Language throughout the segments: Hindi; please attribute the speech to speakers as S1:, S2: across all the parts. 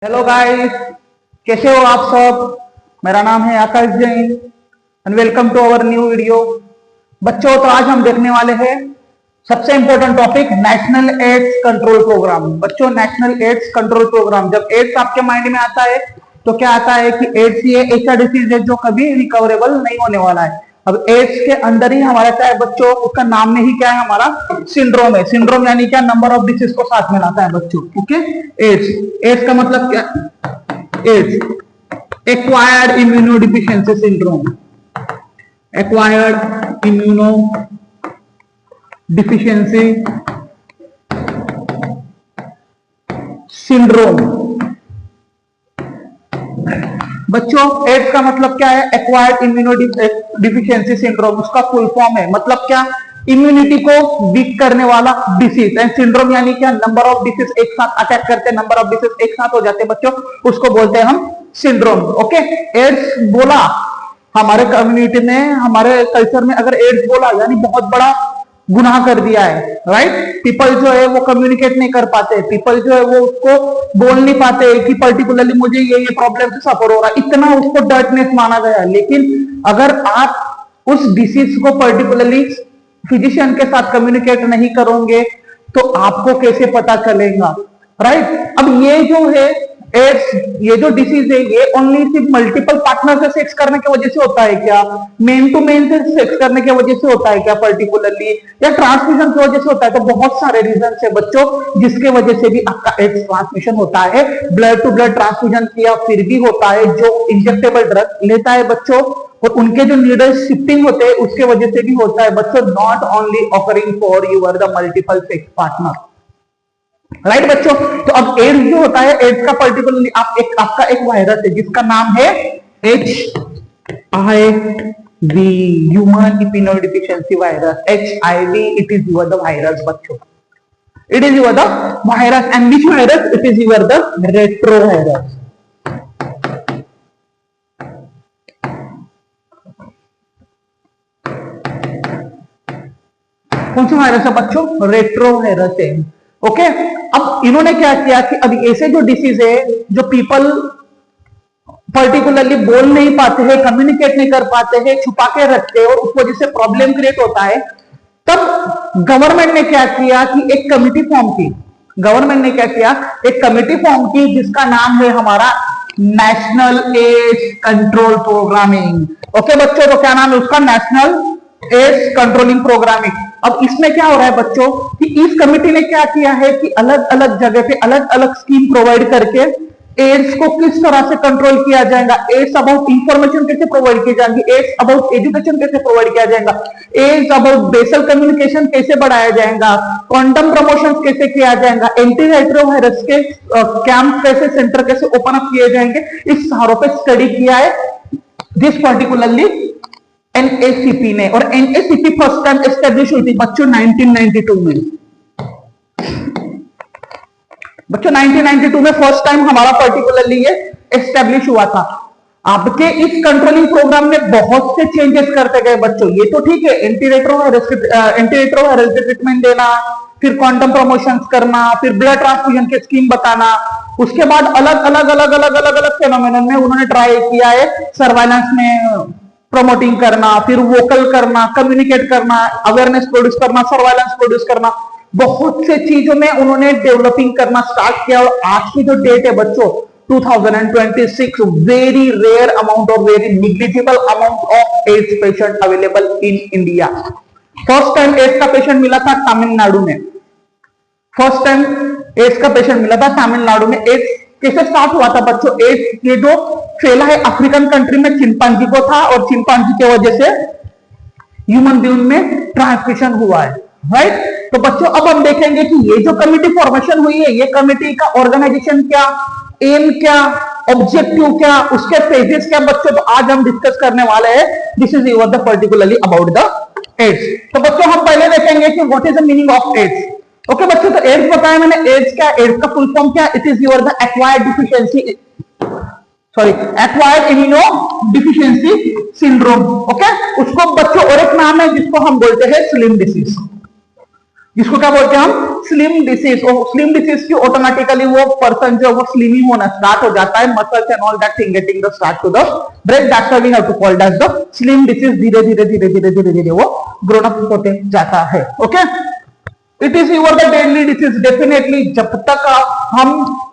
S1: हेलो गाइस, कैसे हो आप सब। मेरा नाम है Akash Jain and welcome to our new video. बच्चों, तो आज हम देखने वाले हैं सबसे important topic national AIDS control programme. बच्चों, नेशनल एड्स कंट्रोल प्रोग्राम, जब एड्स आपके माइंड में आता है तो क्या आता है कि एड्स ये ऐसा डिसीज है जो कभी रिकवरेबल नहीं होने वाला है। अब एड्स के अंदर ही हमारा क्या है बच्चों, उसका नाम में ही क्या है, हमारा सिंड्रोम है। सिंड्रोम यानी क्या, नंबर ऑफ डिसीज को साथ में लाता है बच्चों। ओके, एड्स, एड्स का मतलब क्या, ads acquired immuno deficiency syndrome, acquired immuno deficiency syndrome. बच्चों, एड्स का मतलब क्या है, एक्वायर्ड इम्यूनो डिफिशियंसी सिंड्रोम। उसका फुल फॉर्म है, मतलब क्या, इम्यूनिटी को वीक करने वाला डिसीज। एंड सिंड्रोम यानी क्या, नंबर ऑफ डिसीज एक साथ अटैक करते हैं, नंबर ऑफ डिसीज एक साथ हो जाते हैं बच्चों, उसको बोलते हैं हम सिंड्रोम। ओके, एड्स बोला हमारे कम्युनिटी में, हमारे कल्चर में अगर एड्स बोला यानी बहुत बड़ा गुनाह कर दिया है, राइट। पीपल जो है वो कम्युनिकेट नहीं कर पाते, पीपल जो है वो उसको बोल नहीं पाते कि पर्टिकुलरली मुझे ये प्रॉब्लम से सफर हो रहा है, इतना उसको डर्टनेस माना गया। लेकिन अगर आप उस डिसीज को पर्टिकुलरली फिजिशियन के साथ कम्युनिकेट नहीं करोगे तो आपको कैसे पता चलेगा, राइट। अब ये जो है एड्स, ये जो डिसीज है, ये ओनली सिर्फ मल्टीपल पार्टनर से सेक्स करने की वजह से होता है क्या, मेन टू मेन से सेक्स करने की वजह से होता है क्या पर्टिकुलरली, या ट्रांसमिशन की वजह से होता है। तो बहुत सारे रीजन है बच्चों जिसके वजह से भी आपका एड्स ट्रांसमिशन होता है। ब्लड टू ब्लड ट्रांसफ्यूजन किया फिर भी होता है, जो इंजेक्टेबल ड्रग लेता है बच्चों और उनके जो नीडल शिफ्टिंग होते हैं उसके वजह से भी होता है बच्चों। Not only occurring for your the multiple sex partner, right बच्चों। तो अब एड्स जो होता है, एड्स का पर्टिकुलरली आपका एक वायरस है जिसका नाम है HIV, human immunodeficiency virus, HIV। It is your the virus बच्चों, it is your the virus. And which virus, it is your the retrovirus. कौन सा वायरस है बच्चों, रेट्रो वायरस है। ओके, अब इन्होंने क्या किया कि अब ऐसे जो डिसीज है जो पीपल पर्टिकुलरली बोल नहीं पाते हैं, कम्युनिकेट नहीं कर पाते हैं, छुपा के रखते हैं और उस वजह से प्रॉब्लम क्रिएट होता है, तब गवर्नमेंट ने क्या किया कि एक कमिटी फॉर्म की। गवर्नमेंट ने क्या किया, एक कमिटी फॉर्म की जिसका नाम है हमारा national AIDS control programming. Okay बच्चों, तो क्या नाम है उसका, नेशनल एड्स कंट्रोलिंग प्रोग्रामिंग। अब इसमें क्या हो रहा है बच्चों कि इस कमिटी ने क्या किया है कि अलग अलग जगह पे अलग अलग स्कीम प्रोवाइड करके एड्स को किस तरह से कंट्रोल किया जाएगा, एड्स अबाउट इंफॉर्मेशन कैसे प्रोवाइड की जाएगी, एड्स अबाउट एजुकेशन कैसे प्रोवाइड किया जाएगा, एड्स अबाउट बेसल कम्युनिकेशन कैसे बढ़ाया जाएगा, क्वांटम प्रमोशन कैसे किया जाएगा, एंटी रेट्रोवायरस के कैंप कैसे, सेंटर कैसे ओपन अप किए जाएंगे, इस सारों पे स्टडी किया है दिस पर्टिकुलरली एनएसीपी ने। और एनएसीपी फर्स्ट टाइम एस्टेब्लिश हुई थी बच्चों 1992 में। बच्चों 1992 में फर्स्ट टाइम हमारा पर्टिकुलरली ये एस्टेब्लिश हुआ था। आपके इस कंट्रोलिंग प्रोग्राम में बहुत से चेंजेस करते गए बच्चों। ये तो ठीक है, एंटी रेट्रोवायरस के ट्रीटमेंट देना, फिर क्वांटम प्रमोशंस करना, फिर ब्लड ट्रांसफ्यूजन की स्कीम बताना। उसके बाद अलग अलग अलग अलग अलग अलग फेनोमेनन में उन्होंने ट्राई किया है, सर्वाइलेंस में प्रमोटिंग करना, फिर वोकल करना, कम्युनिकेट करना, अवेयरनेस प्रोड्यूस करना, सर्वाइलेंस प्रोड्यूस करना, बहुत से चीजों में उन्होंने डेवलपिंग करना स्टार्ट किया। और आज की जो डेट है बच्चों 2026, वेरी रेयर अमाउंट और very negligible amount of AIDS patient available in India. First time AIDS का पेशेंट मिला था तमिलनाडु में, फर्स्ट टाइम एड्स का पेशेंट मिला था तमिलनाडु में। एड्स कैसे स्टार्ट हुआ था बच्चों, एड्स ये जो फैला है अफ्रीकन कंट्री में चिंपांजी को था और चिंपांजी की वजह से ह्यूमन बीइंग में ट्रांसमिशन हुआ है, राइट। तो बच्चों अब हम देखेंगे कि ये जो कमिटी फॉर्मेशन हुई है, ये कमिटी का ऑर्गेनाइजेशन क्या, एम क्या, ऑब्जेक्टिव क्या, उसके पेजेस क्या बच्चों, तो आज हम डिस्कस करने वाले हैं। This is your the particularly about the AIDS. तो बच्चों हम पहले देखेंगे कि what is the meaning of AIDS. Okay बच्चों, तो एड्स बताया मैंने, एड्स क्या, एड्स का फुल फॉर्म क्या, it is your the acquired deficiency, sorry acquired immuno deficiency syndrome. Okay, उसको बच्चों और एक नाम है जिसको हम बोलते हैं स्लिम डिसीज। जिसको क्या बोलते हैं हम स्लिम डिसीज। और स्लिम डिसीज की ऑटोमेटिकली वो पर्सन जो वो स्लिमिंग होना स्टार्ट हो जाता है, muscles and all that thing getting the start to the break, that's why we have to call that the slim disease. धीरे धीरे धीरे धीरे धीरे धीरे वो ग्रोन अप होते जाता है। Okay, it is your the deadly disease. Definitely जब तक हम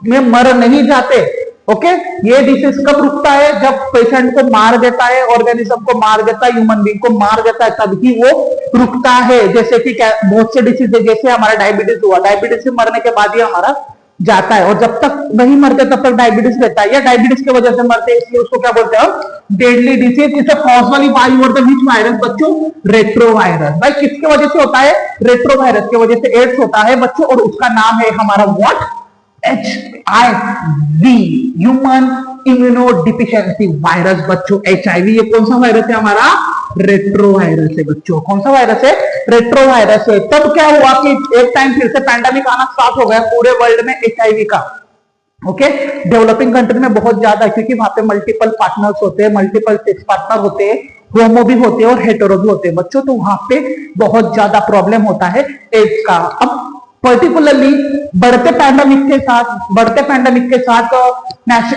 S1: में मर नहीं जाते, ओके, ये डिसीज कब रुकता है? जब पेशेंट को मार देता है, ऑर्गेनिज्म को मार देता है, ह्यूमन बीइंग को मार देता है, तब ही वो रुकता है। जैसे कि बहुत से डिसीज है, जैसे हमारा डायबिटीज हुआ, डायबिटीज से मरने के बाद ही हमारा जाता है, और जब तक नहीं मरते तब तक डायबिटीज रहता है, या डायबिटीज की वजह से मरते हैं, इसलिए उसको क्या बोलते हैं? Deadly disease. इसे कॉजली बाई और द विच वायरस बच्चों? रेट्रोवायरस। भाई किसके वजह से होता है? रेट्रोवायरस की वजह से एड्स होता है बच्चों, और उसका नाम है हमारा what? HIV, human immunodeficiency virus बच्चों। HIV ये कौन सा वायरस है? हमारा रेट्रोवायरस है बच्चों। कौन सा वायरस है? रेट्रोवायरस है। तब क्या हुआ कि एक टाइम फिर से पैंडेमिक आना स्टार्ट हो गया पूरे वर्ल्ड में HIV का। ओके, डेवलपिंग कंट्री में बहुत ज्यादा, क्योंकि वहां पे मल्टीपल पार्टनर्स होते हैं, मल्टीपल सेक्स पार्टनर होते हैं, होमो भी होते हैं और हेटेरो भी होते हैं बच्चों, तो वहां पे बहुत ज्यादा प्रॉब्लम होता है एड्स का। अब पर्टिकुलरली बढ़ते पैंडेमिक के साथ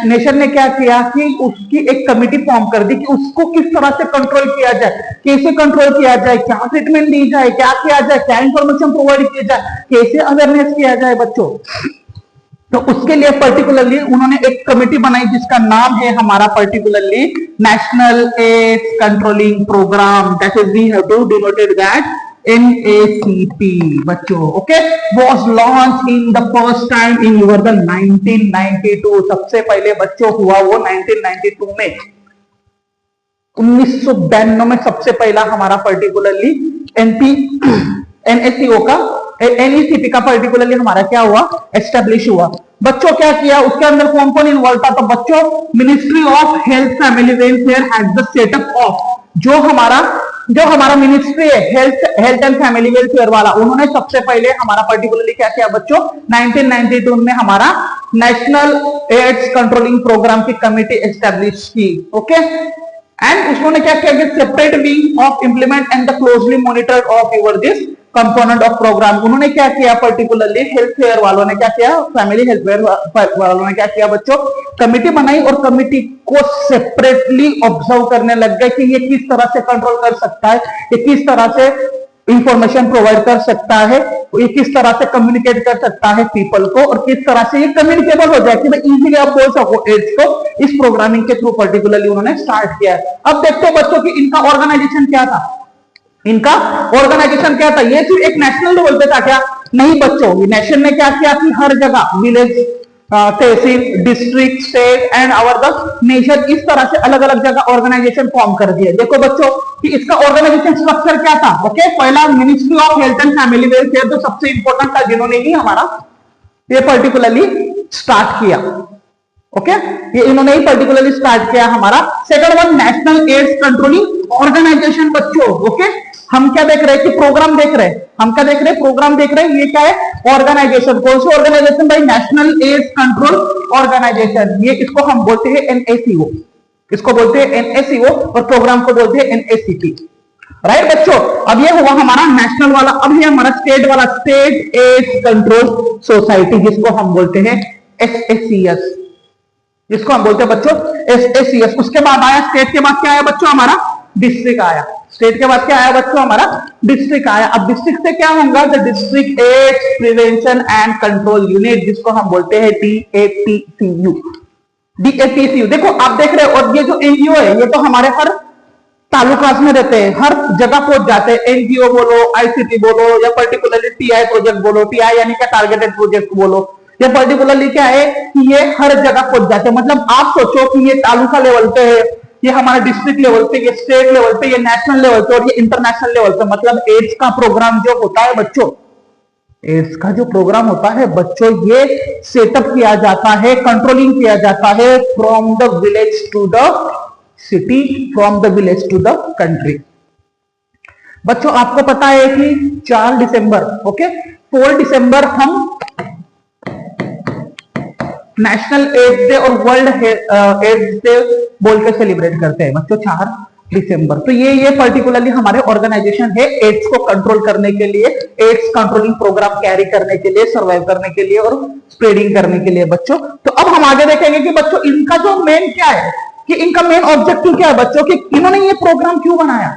S1: नेशन ने क्या किया कि उसकी एक कमिटी फॉर्म कर दी कि उसको किस तरह से कंट्रोल किया जाए, कैसे कंट्रोल किया जाए, क्या ट्रीटमेंट दी जाए, क्या किया जाए, क्या इंफॉर्मेशन प्रोवाइड किया जाए, कैसे अवेयरनेस किया जाए बच्चों। तो उसके लिए पर्टिकुलरली उन्होंने एक कमेटी बनाई जिसका नाम है हमारा particularly national AIDS controlling programme, that is we have to denoted that NACP बच्चों। Okay, was launched in the first time in year 1992। सबसे पहले बच्चों हुआ वो 1992 में, 1992 में सबसे पहला हमारा पर्टिकुलरली NACP का पर्टिकुलरली हमारा क्या हुआ? एस्टेब्लिश हुआ बच्चों। क्या किया उसके अंदर? कौन कौन इन्वॉल्व था? तो बच्चों ministry of health family welfare has the setup of, जो हमारा मिनिस्ट्री है हेल्थ एंड फैमिली वेलफेयर वाला, उन्होंने सबसे पहले हमारा पर्टिकुलरली क्या किया बच्चों? 1992 में हमारा नेशनल एड्स कंट्रोलिंग प्रोग्राम की कमेटी एस्टेब्लिश की। ओके, एंड उन्होंने क्या किया? Separate wing of implement and the closely monitor of your this component of programme. उन्होंने क्या किया? पर्टिकुलरली हेल्थ फेयर वालों ने क्या किया? फैमिली हेल्थ फेयर वालों ने क्या किया बच्चों? कमिटी बनाई, और कमिटी को सेपरेटली ऑब्जर्व करने लग गए कि ये किस तरह से कंट्रोल कर सकता है, ये किस तरह से इंफॉर्मेशन प्रोवाइड कर सकता है, ये किस तरह से कम्युनिकेट कर सकता है पीपल को, और किस तरह से ये कम्युनिकेबल हो जाए कि भाई इजीली आप बोल सको एड्स को। इस प्रोग्रामिंग के थ्रू पर्टिकुलरली उन्होंने स्टार्ट किया है। अब देखते हो बच्चों की इनका ऑर्गेनाइजेशन क्या था? इनका ऑर्गेनाइजेशन क्या था? ये सिर्फ एक नेशनल लेवल पे था क्या? नहीं बच्चों, ये नेशन ने क्या किया कि हर जगह village, tehsil, district, state and our the nation, इस तरह से अलग अलग जगह ऑर्गेनाइजेशन फॉर्म कर दिए। देखो बच्चों कि इसका ऑर्गेनाइजेशन स्ट्रक्चर क्या था? ओके, पहला ministry of health and family welfare, जो सबसे इंपॉर्टेंट था, जिन्होंने ही हमारा ये पर्टिकुलरली स्टार्ट किया। ओके, ये इन्होंने ही पर्टिकुलरली स्टार्ट किया हमारा। Second one national AIDS controlling organisation बच्चों। ओके, हम क्या देख रहे हैं कि प्रोग्राम देख रहे हैं, हम क्या देख रहे हैं? प्रोग्राम देख रहे हैं। ये क्या है? ऑर्गेनाइजेशन। कौन सी ऑर्गेनाइजेशन भाई? National AIDS control organisation. ये इसको हम बोलते हैं NACO, इसको बोलते हैं NACO, और प्रोग्राम को बोलते हैं NACP। राइट बच्चों, अब ये हुआ हमारा नेशनल वाला। अब ये हमारा स्टेट वाला, स्टेट एड्स कंट्रोल सोसाइटी, जिसको हम बोलते हैं SACS, जिसको हम बोलते हैं बच्चों SACS। उसके बाद आया स्टेट के बाद क्या आया बच्चों? हमारा डिस्ट्रिक्ट आया। स्टेट के बाद क्या आया बच्चों? हमारा डिस्ट्रिक्ट आया। अब डिस्ट्रिक्ट से क्या होगा? The district AIDS prevention and control unit, जिसको हम बोलते हैं DAPCU। DAPCU देखो आप देख रहे हो, और ये जो NGO है ये तो हमारे हर तालुकास में रहते हैं, हर जगह पहुंच जाते हैं। NGO बोलो, ICT बोलो, या पर्टिकुलरली TI प्रोजेक्ट बोलो, TI यानी क्या? टारगेटेड प्रोजेक्ट बोलो, या पर्टिकुलरली क्या है कि ये हर जगह पहुंच जाते हैं। मतलब आप सोचो कि ये तालुका लेवल पे है, ये हमारा डिस्ट्रिक्ट लेवल पे, ये स्टेट लेवल पे, ये नेशनल लेवल पे, और ये इंटरनेशनल लेवल पे। मतलब एड्स का प्रोग्राम जो होता है बच्चों, एड्स का जो प्रोग्राम होता है बच्चों, ये सेटअप किया जाता है, कंट्रोलिंग किया जाता है from the village to the city, from the village to the country. बच्चों आपको पता है कि 4 दिसंबर, ओके, 4 दिसंबर हम नेशनल एड्स डे और वर्ल्ड एड्स डे बोल के सेलिब्रेट करते हैं बच्चों। दिसंबर। तो ये पर्टिकुलरली हमारे ऑर्गेनाइजेशन है एड्स को कंट्रोल करने के लिए, एड्स कंट्रोलिंग प्रोग्राम कैरी करने के लिए, सर्वाइव करने के लिए और स्प्रेडिंग करने के लिए बच्चों। तो अब हम आगे देखेंगे कि बच्चों इनका जो मेन क्या है, कि इनका मेन ऑब्जेक्टिव क्या है बच्चों, कि इन्होंने ये प्रोग्राम क्यों बनाया,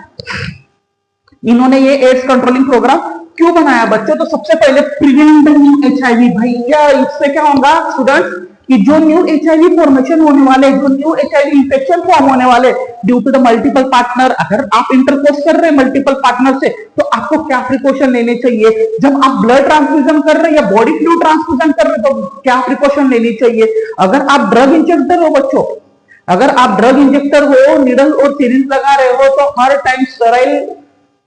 S1: इन्होंने ये एड्स कंट्रोलिंग प्रोग्राम क्यों बनाया बच्चों। तो सबसे पहले प्रिवेंट न्यू एचआईवी। भैया इससे क्या होगा स्टूडेंट्स, कि जो न्यू एचआईवी फॉर्मेशन होने वाले, जो न्यू एचआईवी इंफेक्शन फॉर्म होने वाले due to the multiple partner, अगर आप इंटरकोर्स कर रहे हैं मल्टीपल पार्टनर से, तो आपको क्या प्रिकॉशन लेने चाहिए। जब आप ब्लड ट्रांसफ्यूजन कर रहे हैं या बॉडी फ्लूइड ट्रांसफ्यूजन कर रहे हैं, तो क्या प्रिकॉशन लेनी चाहिए। अगर आप ड्रग इंजेक्टर हो बच्चों, अगर आप ड्रग इंजेक्टर हो, निडल और सिरिंज लगा रहे हो, तो हर टाइम स्टेराइल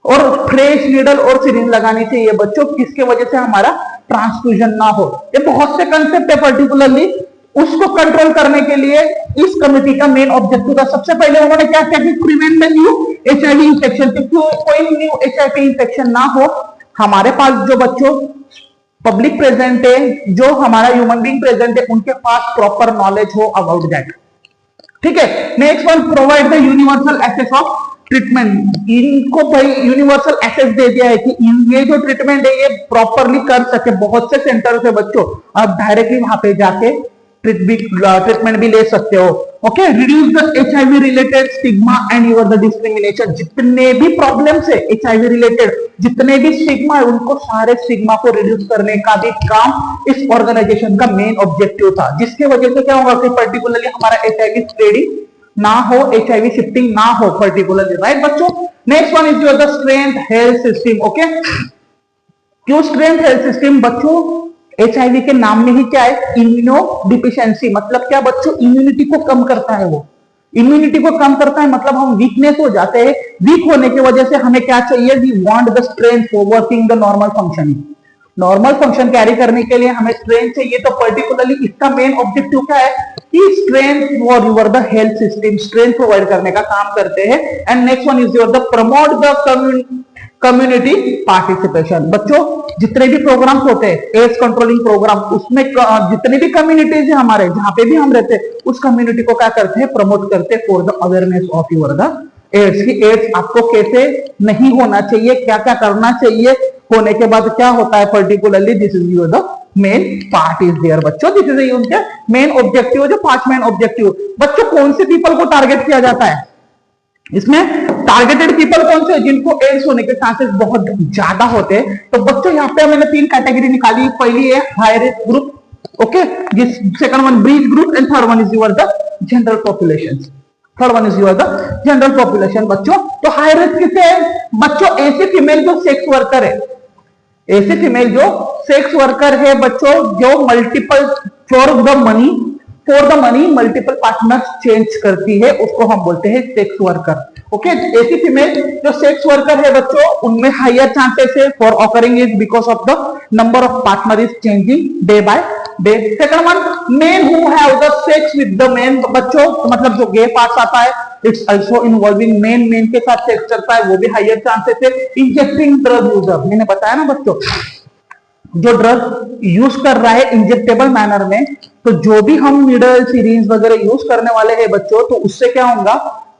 S1: और फ्रेश नीडल और सिरिंज लगानी चाहिए बच्चों, किसके वजह से हमारा ट्रांसफ्यूजन ना हो। ये बहुत से कंसेप्ट है, पर्टिकुलरली उसको कंट्रोल करने के लिए इस कमिटी का मेन ऑब्जेक्टिव था। सबसे पहले उन्होंने क्या किया कि prevent the new HIV infection, कोई न्यू एचआईवी इंफेक्शन ना हो। हमारे पास जो बच्चों पब्लिक प्रेजेंट है, जो हमारा ह्यूमन बीइंग प्रेजेंट है, उनके पास प्रॉपर नॉलेज हो अबाउट दैट। ठीक है, next one, provide the universal access of treatment. इनको भाई यूनिवर्सल एक्सेस दे दिया है कि ये जो ट्रीटमेंट है ये प्रॉपरली कर सके। बहुत से सेंटर से बच्चों आप डायरेक्टली वहां पे जाके ट्रीटमेंट भी ले सकते हो। Okay, reduce the HIV related stigma and your the discrimination. जितने भी प्रॉब्लम्स है एचआईवी रिलेटेड, जितने भी स्टिग्मा है, उनको सारे स्टिग्मा को रिड्यूस करने का भी काम इस ऑर्गेनाइजेशन का मेन ऑब्जेक्टिव था, जिसके वजह से क्या होगा कि पर्टिकुलरली हमारा एचआईवी स्प्रेडिंग ना हो, एचआईवी शिफ्टिंग ना हो पर्टिकुलरली, राइट बच्चों। Next one is your the strength health system. Okay, क्यों स्ट्रेंथ हेल्थ सिस्टम बच्चों, एचआईवी के नाम में ही क्या है, इम्यूनो डिफिशियंसी। मतलब क्या बच्चों, इम्यूनिटी को कम करता है। वो इम्यूनिटी को कम करता है मतलब हम वीकनेस हो जाते हैं। वीक होने की वजह से हमें क्या चाहिए, we want the strength for working the normal functioning. Normal function carry करने के लिए हमें स्ट्रेंथ चाहिए। तो पर्टिकुलरली इसका मेन ऑब्जेक्टिव क्या है कि strength for your the health system, strength provide करने का काम करते हैं। And next one is your the promote the community participation. बच्चों जितने भी प्रोग्राम्स होते हैं एड्स कंट्रोलिंग प्रोग्राम, उसमें जितने भी कम्युनिटीज है हमारे, जहां पे भी हम रहते हैं, उस कम्युनिटी को क्या करते हैं, प्रमोट करते हैं for the awareness of your the AIDS. की एड्स आपको कैसे नहीं होना चाहिए, क्या क्या करना चाहिए, होने के बाद क्या होता है particularly, this is your the main part is there बच्चों। दिस इज उनके मेन ऑब्जेक्टिव, जो 5 मेन ऑब्जेक्टिव। बच्चों कौन से पीपल को टारगेट किया जाता है इसमें, टारगेटेड पीपल कौन से, जिनको एड्स होने के चांसेस बहुत ज्यादा होते हैं। तो बच्चों यहाँ पे मैंने 3 कैटेगरी निकाली। पहली है हाई रिस्क ग्रुप, ओके, जिस second one breach group and third one is your the general population. Third one is your the general population बच्चों। तो हाई रिस्क किसे है बच्चों, ऐसे फीमेल जो सेक्स वर्कर है, ऐसे फीमेल जो सेक्स वर्कर है बच्चों, जो multiple for the money multiple partner change करती है, उसको हम बोलते हैं सेक्स वर्कर। ओके, ऐसी फीमेल जो सेक्स वर्कर है बच्चों, उनमें हायर चांसेस है for occurring is because of the number of partner is changing day by day. Second one, main who have the sex with the main बच्चों, मतलब जो गे पार्ट्स आता है, इट्स आल्सो इन्वॉल्विंग मेन के साथ सेक्स करता है, वो भी हायर चांसेस है। इंजेक्टिंग ड्रग यूजर, मैंने बताया ना बच्चों, जो ड्रग यूज कर रहा है इंजेक्टेबल मैनर में, तो जो भी हम नीडल सिरिंज वगैरह यूज करने वाले हैं बच्चों, तो उससे क्या होगा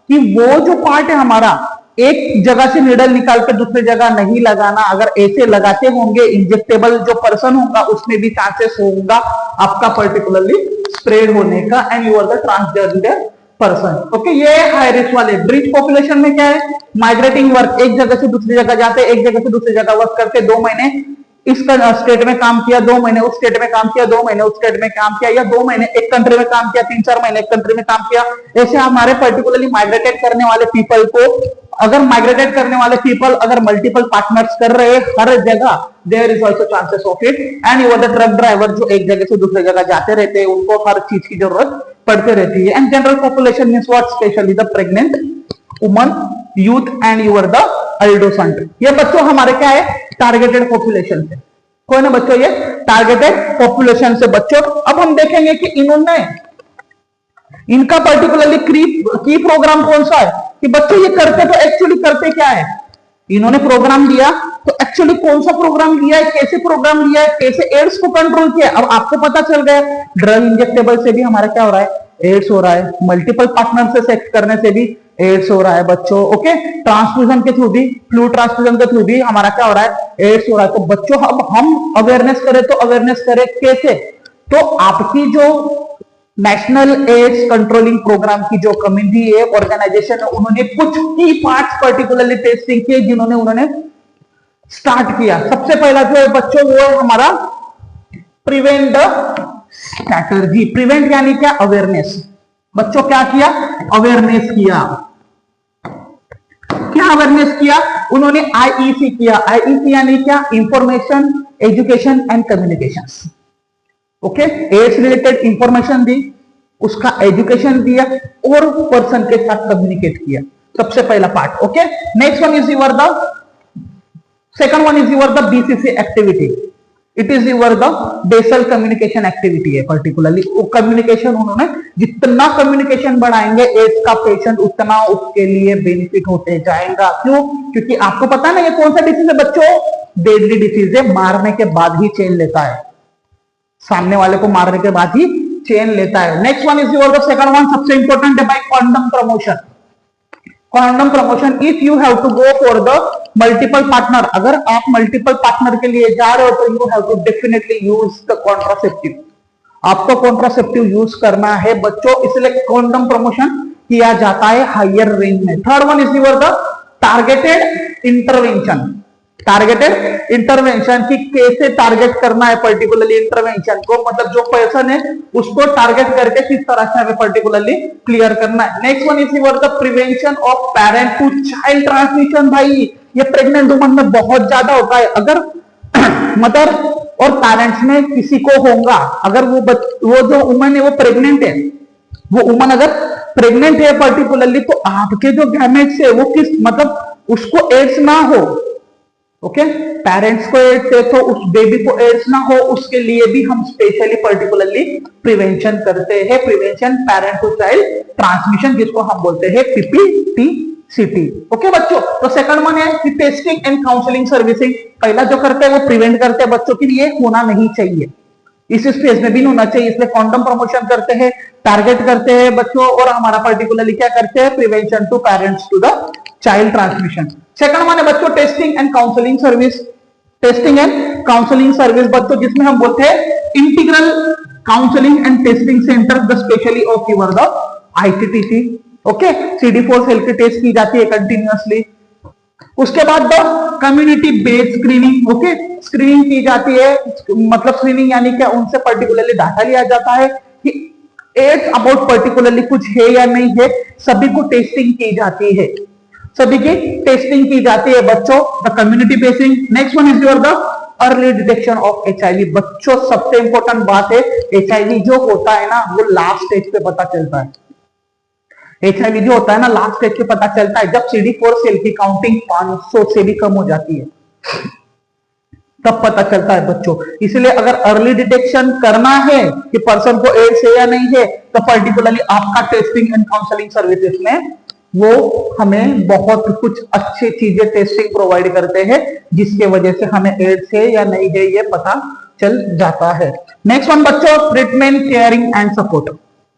S1: कि वो जो पार्ट है हमारा, एक जगह से नीडल निकाल के दूसरी जगह नहीं लगाना। अगर ऐसे लगाते होंगे इंजेक्टेबल जो पर्सन होगा, उसमें भी चांसेस होगा आपका पर्टिकुलरली स्प्रेड होने का and you are the transgender person. Okay, ये हाई रिस्क वाले। ब्रीच पॉपुलेशन में क्या है, माइग्रेटिंग वर्क, एक जगह से दूसरी जगह जाते, एक जगह से दूसरी जगह वर्क करते, 2 महीने इस स्टेट में काम किया, 2 महीने उस स्टेट में काम किया, 2 महीने उस स्टेट में काम किया, या 2 महीने एक कंट्री में काम किया, 3-4 महीने एक कंट्री में काम किया। ऐसे हमारे पर्टिकुलरली माइग्रेटेड करने वाले पीपल को, अगर माइग्रेटेड करने वाले पीपल अगर मल्टीपल पार्टनर्स कर रहे हैं हर जगह, there is also chances of it. And you are the truck driver, जो एक जगह से दूसरी जगह जाते रहते हैं, उनको हर चीज की जरूरत पड़ते रहती है। And general population means what, specially the pregnant woman, youth and you are the adolescent. ये बच्चों हमारे क्या है, टारगेटेड पॉपुलेशन से, कोई ना बच्चों ये टारगेटेड पॉपुलेशन से बच्चों। अब हम देखेंगे कि इन्होंने, इनका पर्टिकुलरली की प्रोग्राम कौन सा है, कि बच्चों ये करते तो एक्चुअली करते क्या है। इन्होंने प्रोग्राम दिया तो एक्चुअली कौन सा प्रोग्राम लिया है, कैसे प्रोग्राम लिया है, कैसे एड्स को कंट्रोल किया। अब आपको पता चल गया ड्रग इंजेक्टेबल से भी हमारा क्या हो रहा है, एड्स हो रहा है, मल्टीपल पार्टनर से सेक्स करने से भी एड्स हो रहा है बच्चों। ओके, ट्रांसफ्यूजन के थ्रू भी, फ्लूइड ट्रांसफ्यूजन के थ्रू भी हमारा क्या हो रहा है, एड्स हो रहा है। तो बच्चों अब हम अवेयरनेस करें, तो अवेयरनेस करें कैसे? तो आपकी जो नेशनल एड्स कंट्रोलिंग प्रोग्राम की जो कम्युनिटी है, ऑर्गेनाइजेशन है, उन्होंने कुछ की पार्ट्स पर्टिकुलरली टेस्टिंग किए, जिन्होंने उन्होंने स्टार्ट किया। सबसे पहला जो है बच्चों वो है हमारा प्रिवेंट द स्ट्रैटर्जी। प्रिवेंट यानी क्या, अवेयरनेस। बच्चों क्या किया, अवेयरनेस किया। क्या अवेयरनेस किया उन्होंने, आईईसी किया। आईईसी यानी क्या, information education and communications. Okay, AIDS related information दी, उसका एजुकेशन दिया और पर्सन के साथ कम्युनिकेट किया। सबसे पहला part. Okay, next one is your the second one is your the BCC activity. It is your the basal communication activity है। पर्टिकुलरली वो कम्युनिकेशन, उन्होंने जितना कम्युनिकेशन बढ़ाएंगे एड्स का पेशेंट, उतना उसके लिए बेनिफिट होते जाएगा। क्यों? क्योंकि आपको पता ना ये कौन सा डिसीज है बच्चों, डेडली डिसीज है। मारने के बाद ही चेन लेता है, सामने वाले को मारने के बाद ही चेन लेता है। Next one is your the second one, सबसे इंपॉर्टेंट है भाई, condom promotion. Condom promotion, if you have to go for the multiple partner, अगर आप मल्टीपल पार्टनर के लिए जा रहे हो तो you have to definitely use the contraceptive. आपको कॉन्ट्रासेप्टिव यूज करना है बच्चों, इसलिए कॉन्डम प्रमोशन किया जाता है हायर रेंज में। Third one is your the targeted intervention. Targeted intervention की कैसे टारगेट करना है पर्टिकुलरली इंटरवेंशन को, मतलब जो पर्सन है उसको टारगेट करके किस तरह से हमें पर्टिकुलरली क्लियर करना है। Next one is your the prevention of parent to child transmission. भाई ये प्रेग्नेंट वुमन में बहुत ज्यादा होता है। अगर मदर और पेरेंट्स में किसी को होगा, अगर वो जो वुमन है वो प्रेग्नेंट है, वो वुमन अगर प्रेग्नेंट है पर्टिकुलरली, तो आपके जो गैमेट्स है वो किस, मतलब उसको एड्स ना हो। ओके, पेरेंट्स को एड्स है तो उस बेबी को एड्स ना हो, उसके लिए भी हम स्पेशली पर्टिकुलरली प्रिवेंशन करते हैं। Prevention parent to child transmission, जिसको हम बोलते हैं पीपीटीसीटी। ओके बच्चों, तो सेकंड वन है कि टेस्टिंग एंड काउंसलिंग सर्विसिंग। पहला जो करते हैं वो प्रिवेंट करते हैं बच्चों की, ये होना नहीं चाहिए, इस स्टेज में भी होना चाहिए, इसलिए कॉन्डम प्रमोशन करते हैं, टारगेट करते हैं बच्चों, और हमारा पर्टिकुलरली क्या करते हैं, prevention to parents to the child transmission. Second one है बच्चों testing and counselling service. Testing and counselling service बच्चों, जिसमें हम बोलते हैं integral counselling and testing centre, the specially of your the ITTC. Okay, CD4 cell की टेस्ट की जाती है कंटिन्यूअसली। उसके बाद the community based screening. Okay, screening की जाती है, मतलब स्क्रीनिंग यानी क्या, उनसे पर्टिकुलरली डाटा लिया जाता है कि एड्स अबाउट पर्टिकुलरली कुछ है या नहीं है, सभी को टेस्टिंग की जाती है, सभी की टेस्टिंग की जाती है बच्चों। The community basin. Next one is your the early detection of HIV। बच्चों सबसे इंपॉर्टेंट बात है, HIV जो होता है ना वो लास्ट स्टेज पे पता चलता है। HIV जो होता है ना लास्ट स्टेज पे पता चलता है, जब CD4 सेल की काउंटिंग 500 से भी कम हो जाती है, तब पता चलता है बच्चों। इसलिए अगर अर्ली डिटेक्शन करना है कि पर्सन को एड्स है या नहीं है, तो पर्टिकुलरली आपका टेस्टिंग एंड काउंसलिंग सर्विसेज में वो हमें बहुत कुछ अच्छी चीजें टेस्टिंग प्रोवाइड करते हैं, जिसके वजह से हमें एड्स है या नहीं है ये पता चल जाता है। नेक्स्ट वन बच्चों, treatment caring and support.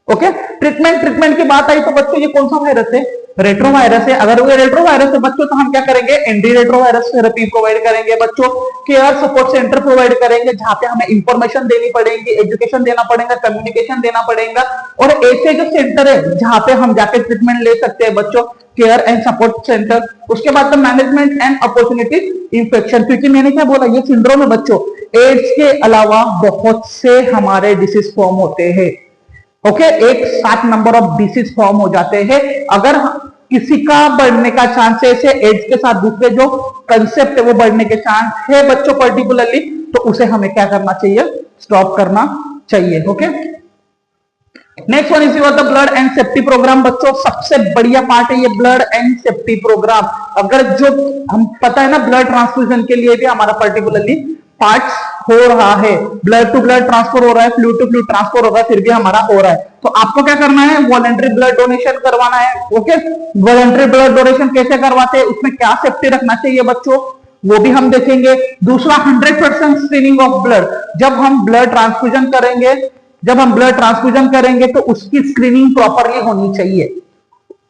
S1: Okay, treatment की बात आई तो बच्चों ये कौन सा वायरस है, रेट्रोवायरस है। अगर वो रेट्रोवायरस है बच्चों तो हम क्या करेंगे, एंटी रेट्रोवायरस थेरेपी प्रोवाइड करेंगे बच्चों। केयर सपोर्ट सेंटर प्रोवाइड करेंगे, जहां पे हमें इंफॉर्मेशन देनी पड़ेगी, एजुकेशन देना पड़ेगा, कम्युनिकेशन देना पड़ेगा। और ऐसे जो सेंटर है जहां पे हम जाके ट्रीटमेंट ले सकते हैं बच्चों, केयर एंड सपोर्ट सेंटर। उसके बाद मैनेजमेंट एंड अपॉर्चुनिटी इंफेक्शन, क्योंकि मैंने क्या बोला, ये सिंड्रोम है बच्चों, एड्स के अलावा बहुत से हमारे डिसीज फॉर्म होते हैं। ओके, एक 7 नंबर ऑफ डिसीज फॉर्म हो जाते हैं। अगर किसी का बढ़ने का चांसेस है, एड्स के साथ दूसरे जो कंसेप्ट है वो बढ़ने के चांस है बच्चों पर्टिकुलरली, तो उसे हमें क्या करना चाहिए, स्टॉप करना चाहिए। Okay, next one is your the blood and safety programme. बच्चों सबसे बढ़िया पार्ट है ये ब्लड एंड सेफ्टी प्रोग्राम। अगर जो हम पता है ना, ब्लड ट्रांसफ्यूजन के लिए भी हमारा पर्टिकुलरली पार्ट्स हो रहा है, ब्लड टू ब्लड ट्रांसफर हो रहा है, फ्लूइड टू फ्लूइड ट्रांसफर हो रहा है, फिर भी हमारा हो रहा है। तो आपको क्या करना है, वॉलंटरी ब्लड डोनेशन करवाना है। ओके, वॉलंटरी ब्लड डोनेशन कैसे करवाते हैं, उसमें क्या सेफ्टी रखना चाहिए बच्चों, वो भी हम देखेंगे। दूसरा 100% स्क्रीनिंग ऑफ ब्लड। जब हम ब्लड ट्रांसफ्यूजन करेंगे तो उसकी स्क्रीनिंग प्रॉपरली होनी चाहिए,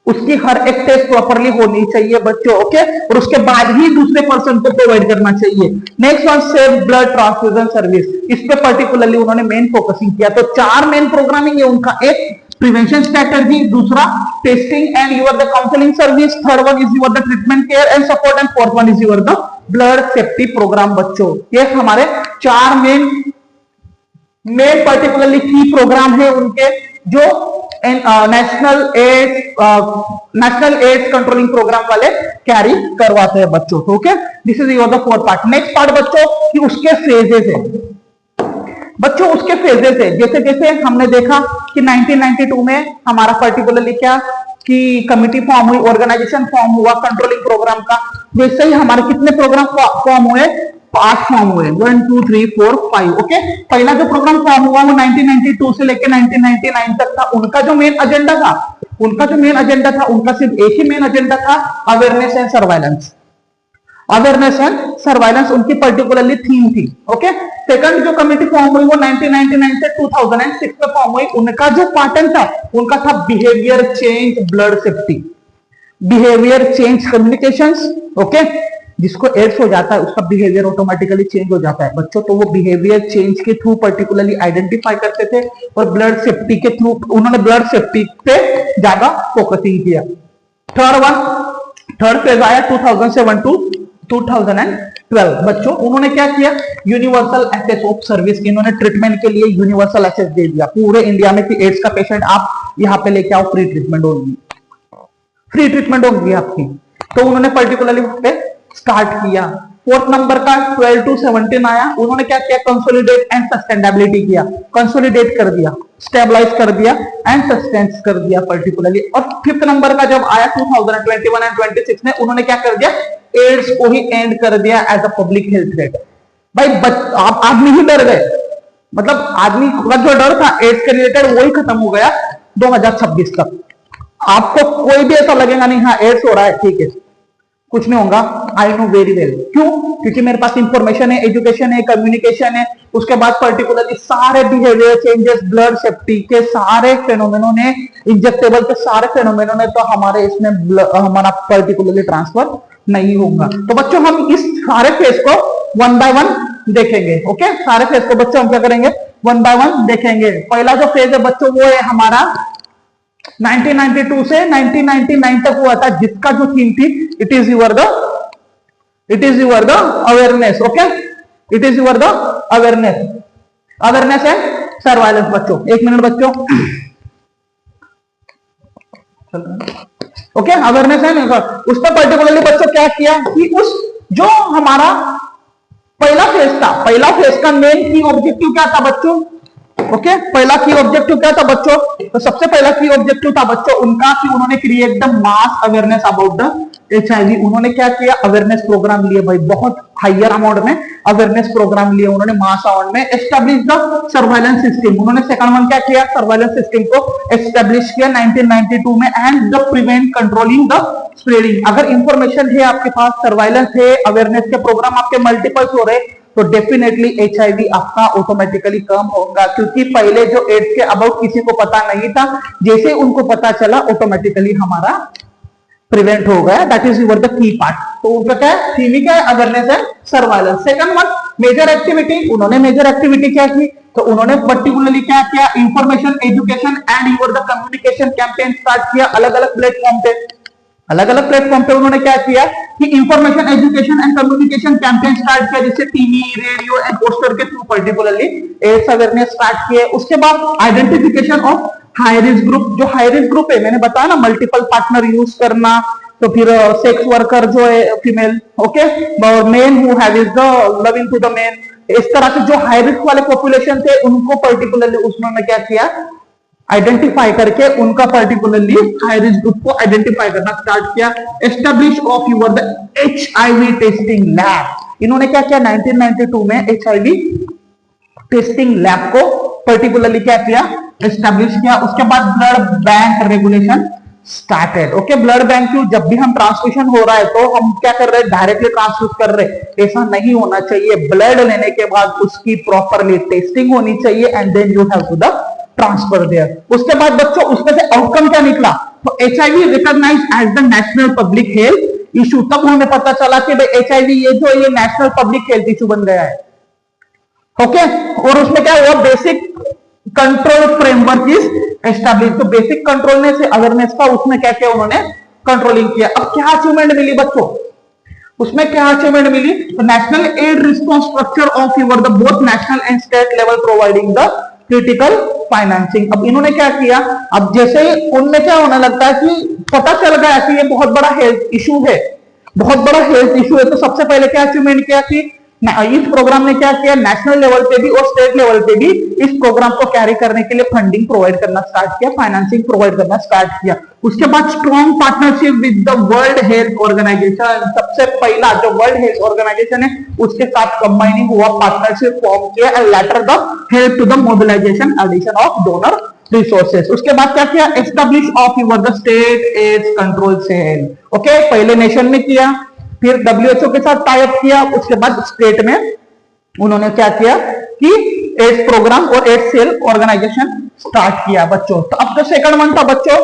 S1: उसकी हर एक टेस्ट प्रॉपरली होनी चाहिए बच्चों, ओके, और उसके बाद ही दूसरे पर्सन को प्रोवाइड करना चाहिए। Next one, safe blood transfusion service, इस पे पर्टिकुलरली उन्होंने मेन फोकसिंग किया। तो 4 मेन प्रोग्रामिंग है उनका, एक प्रिवेंशन स्ट्रेटजी, दूसरा testing and your the counselling service, third one is your the treatment care and support, and fourth one is your the blood safety programme बच्चों। ये हमारे 4 मेन पर्टिकुलरली की प्रोग्राम है उनके, जो नेशनल एड्स कंट्रोलिंग प्रोग्राम वाले कैरी करवाते हैं बच्चों। Okay, this is your the 4th part. Next part बच्चों कि उसके फेजेस है बच्चों, उसके फेजेस है। जैसे जैसे हमने देखा कि 1992 में हमारा पर्टिकुलरली क्या कि कमिटी फॉर्म हुई, ऑर्गेनाइजेशन फॉर्म हुआ कंट्रोलिंग प्रोग्राम का, वैसे ही हमारे कितने प्रोग्राम फॉर्म हुए, 5 फॉर्म हुए, 1 2 3 4 5। ओके, पहला जो प्रोग्राम फॉर्म हुआ वो 1992 से लेकर 1999 तक था। उनका जो मेन एजेंडा था उनका सिर्फ एक ही मेन एजेंडा था, awareness and surveillance. Awareness and surveillance उनकी पर्टिकुलरली थीम थी। ओके, सेकंड जो कमेटी फॉर्म हुई वो 1999 से 2006 में फॉर्म हुई। उनका जो पैटर्न था उनका था behaviour change blood safety, behaviour change communications. Okay, जिसको एड्स हो जाता है उसका बिहेवियर ऑटोमेटिकली चेंज हो जाता है बच्चों, तो वो बिहेवियर चेंज के थ्रू पर्टिकुलरली आइडेंटिफाई करते थे, और ब्लड सेफ्टी के थ्रू उन्होंने ब्लड सेफ्टी पे ज्यादा फोकसिंग किया। थर्ड फेज आया 2007 टू 2012 बच्चों, उन्होंने क्या किया, यूनिवर्सल एक्सेस ऑफ सर्विस, इन्होंने ट्रीटमेंट के लिए यूनिवर्सल एक्सेस दे दिया पूरे इंडिया में कि एड्स का पेशेंट आप यहाँ पे लेके आओ, फ्री ट्रीटमेंट होगी आपकी। तो उन्होंने पर्टिकुलरली वहां पे स्टार्ट किया। 4th नंबर का 12 to 17 आया, उन्होंने क्या किया, कंसोलिडेट एंड सस्टेनेबिलिटी किया, कंसोलिडेट कर दिया, स्टेबलाइज कर दिया एंड सस्टेंस कर दिया पर्टिकुलरली। और 5th नंबर का जब आया 2021 एंड 26 में, उन्होंने क्या कर दिया, एड्स को ही एंड कर दिया as a public health threat. भाई आप आदमी ही डर गए, मतलब आदमी का जो डर था एड्स के रिलेटेड वही खत्म हो गया 2026 तक। आपको कोई भी ऐसा लगेगा नहीं हाँ एड्स हो रहा है, ठीक है, कुछ नहीं होगा, आई नो वेरी वेल। क्यों? क्योंकि मेरे पास इंफॉर्मेशन है, एजुकेशन है, कम्युनिकेशन है, उसके बाद पर्टिकुलरली सारे बिहेवियर चेंजेस, ब्लड सेफ्टी के सारे फेनोमेनों ने, इंजेक्टेबल के सारे फेनोमेनों ने तो हमारे इसमें हमारा पर्टिकुलरली ट्रांसफर नहीं होगा। तो बच्चों हम इस सारे फेज को 1 by 1 देखेंगे। ओके, सारे फेज को बच्चों हम क्या करेंगे, 1 by 1 देखेंगे। पहला जो फेज है बच्चों वो है हमारा 1992 से 1999 तक हुआ था, जिसका जो थीम थी it is your the awareness. Okay, it is your the awareness and surveillance बच्चों। 1 मिनट बच्चों, ओके, अवेयरनेस एंड उस पर पर्टिकुलरली बच्चों क्या किया कि उस जो हमारा पहला फेज का मेन की ऑब्जेक्टिव क्या था बच्चों, ओके, पहला की ऑब्जेक्टिव क्या था बच्चों, तो सबसे पहला की ऑब्जेक्टिव था बच्चों उनका कि उन्होंने create the mass awareness about the HIV। उन्होंने क्या किया, अवेयरनेस प्रोग्राम लिए भाई, बहुत हायर अमाउंट में अवेयरनेस प्रोग्राम लिए उन्होंने मास अमाउंट में। एस्टेब्लिश द सर्वाइलेंस सिस्टम, उन्होंने सेकंड वन क्या किया, सर्वाइलेंस सिस्टम को एस्टेब्लिश किया 1992 में, and the prevent controlling the spreading. अगर इंफॉर्मेशन है आपके पास, सर्वाइलेंस है, अवेयरनेस के प्रोग्राम आपके मल्टीपल्स हो रहे, तो डेफिनेटली HIV आपका ऑटोमेटिकली कम होगा, क्योंकि पहले जो एड्स के अबाउट किसी को पता नहीं था, जैसे उनको पता चला ऑटोमेटिकली हमारा प्रिवेंट हो गया। That is your the key part. तो उनका क्या है, थीम क्या है, awareness and surveillance. Second one major activity, उन्होंने मेजर एक्टिविटी क्या की, तो उन्होंने पर्टिकुलरली क्या किया, information education and your the communication campaign start किया अलग अलग प्लेटफॉर्म पे उन्होंने क्या किया कि information education and communication campaign start किया, जैसे टीवी, रेडियो एंड पोस्टर के through particularly AIDS awareness start किए। उसके बाद identification of high risk group, जो हाई रिस्क ग्रुप है मैंने बताया ना, मल्टीपल पार्टनर यूज करना, तो फिर सेक्स वर्कर जो है female, okay, men who have is the loving to the men, इस तरह से जो हाई रिस्क वाले पॉपुलेशन थे उनको पर्टिकुलरली उसमें क्या किया, आइडेंटिफाई करके उनका पर्टिकुलरली हाई रिस्क ग्रुप को आइडेंटिफाई करना स्टार्ट किया। Establish of your the HIV testing lab, इन्होंने क्या किया 1992 में HIV टेस्टिंग लैब को पर्टिकुलरली क्या किया, एस्टेब्लिश किया। उसके बाद blood bank regulation started. Okay, blood bank क्यों, जब भी हम ट्रांसफ्यूजन हो रहा है तो हम क्या कर रहे हैं, डायरेक्टली ट्रांसफ्यूज कर रहे हैं, ऐसा नहीं होना चाहिए। ब्लड लेने के बाद उसकी प्रॉपरली टेस्टिंग होनी चाहिए and then you have to the transfer there. उसके बाद बच्चों उसमें से आउटकम क्या निकला, तो HIV recognise as the national public health issue, तब हमें पता चला कि भाई HIV ये नेशनल पब्लिक हेल्थ इशू बन गया है। ओके, और उसमें क्या हुआ, basic control framework is establish. तो बेसिक कंट्रोल ने से अवेयरनेस का उसमें क्या किया उन्होंने, कंट्रोलिंग किया। अब क्या अचीवमेंट मिली बच्चों, उसमें क्या अचीवमेंट मिली, तो national aid response structure of your the both national and state level providing the critical financing. अब इन्होंने क्या किया, अब जैसे ही उनमें क्या होने लगता है कि पता चल गया कि ये बहुत बड़ा हेल्थ इशू है, बहुत बड़ा हेल्थ इशू है, तो सबसे पहले क्या अचीवमेंट किया कि इस प्रोग्राम ने क्या किया, नेशनल लेवल पे भी और स्टेट लेवल पे भी इस प्रोग्राम को कैरी करने के लिए फंडिंग प्रोवाइड करना स्टार्ट किया, फाइनेंसिंग प्रोवाइड करना स्टार्ट किया। उसके बाद strong partnership with the world health organisation, सबसे पहला जो वर्ल्ड हेल्थ ऑर्गेनाइजेशन है उसके साथ कंबाइनिंग हुआ, पार्टनरशिप फॉर्म किया and later the help to the mobilisation addition of donor resources. उसके बाद क्या किया, establish of your the state AIDS control cell. Okay, पहले नेशन में किया, फिर WHO के साथ टाई अप किया, उसके बाद स्टेट में उन्होंने क्या किया कि एड्स प्रोग्राम और एड्स सेल ऑर्गेनाइजेशन स्टार्ट किया बच्चों। तो अब जो सेकंड वन था बच्चों,